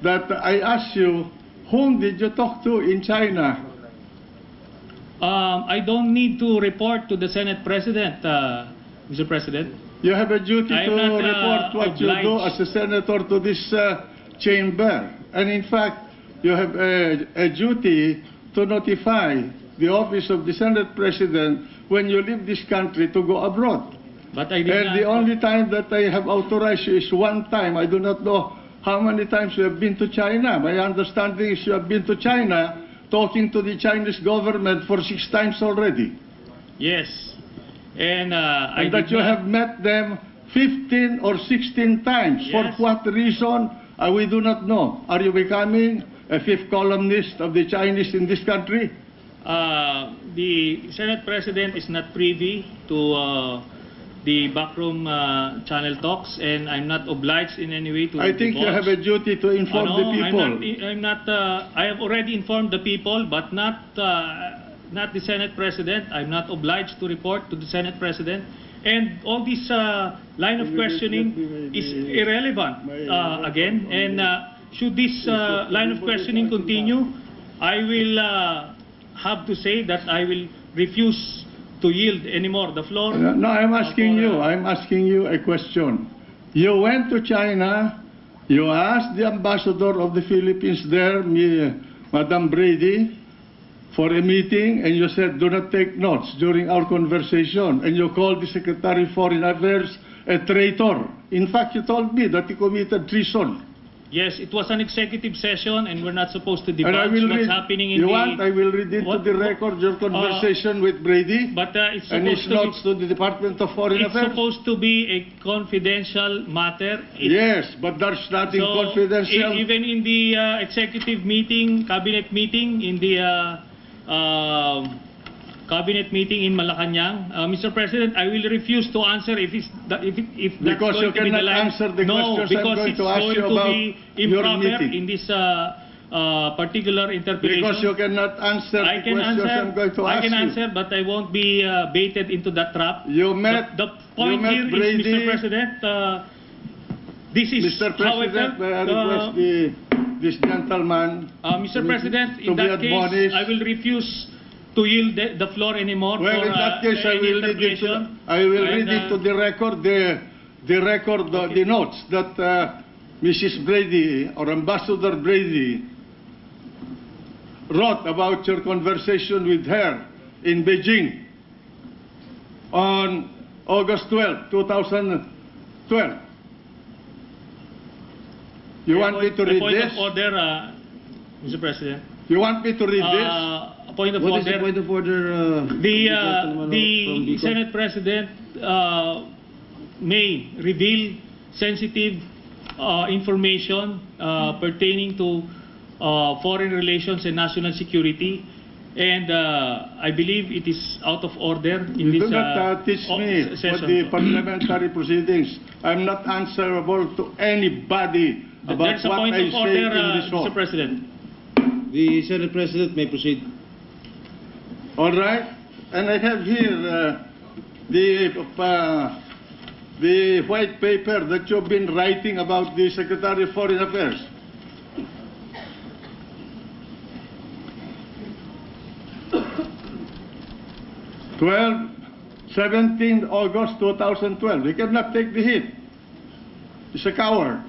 that I asked you, whom did you talk to in China? I don't need to report to the Senate President, Mr. President. You have a duty I to am not, report what you do obliged. as a senator to this chamber. And in fact, you have a duty to notify the office of the Senate President when you leave this country to go abroad. But I did And not. the only time that I have authorized you is one time. I do not know how many times you have been to China. My understanding is you have been to China talking to the Chinese government for 6 times already. Yes. And I And that did you not. have met them 15 or 16 times. Yes. For what reason? We do not know. Are you becoming a fifth columnist of the Chinese in this country? The Senate President is not privy to the backroom channel talks, and I'm not obliged in any way to. I think you have a duty to inform the people. I'm not. I have already informed the people, but not the Senate President. I'm not obliged to report to the Senate President, and all this line of questioning is irrelevant again. And should this line of questioning continue, I will have to say that I will refuse to yield anymore the floor. No, I'm asking you a question. You went to China, you asked the ambassador of the Philippines there, Madam Brady, for a meeting, and you said, do not take notes during our conversation, and you called the Secretary of Foreign Affairs a traitor. In fact, you told me that he committed treason. Yes, it was an executive session, and we're not supposed to And I divulge will what's read, happening in you the... want, I will read into the record your conversation with Brady But it's and his supposed to notes to the Department of Foreign be, it's Affairs. supposed to be a confidential matter. Yes, but there's nothing confidential. Even in the executive meeting, cabinet meeting, in the cabinet meeting in Malacanang, Mr. President, I will refuse to answer if that's Because going you to be the cannot line. answer the No, questions I'm because going it's to ask going you to about be your improper meeting. in this particular interpretation. Because you cannot answer I the can questions answer, I'm going to I ask can you. answer, but I won't be baited into that trap. You met, The point met here is, Brady. Mr. President, this is Mr. how I President, felt. may I request this gentleman Mr. President, to in be that case, admonished. I will refuse to yield the floor anymore Well, for in that case, I any will read it interpretation. to the record, the notes that Mrs. Brady or Ambassador Brady wrote about your conversation with her in Beijing on August 12, 2012. You want me to read A point this? of order, Mr. President. You want me to read this? A point of What is order. the point of order? The Senate President may reveal sensitive information pertaining to foreign relations and national security, and I believe it is out of order in You this do not teach me session. what the parliamentary proceedings. I'm not answerable to anybody about There's a what point I of say order, in this hall. Mr. President. The Senate President may proceed. All right, and I have here the white paper that you've been writing about the Secretary of Foreign Affairs. August 17, 2012. He cannot take the hit. He's a coward.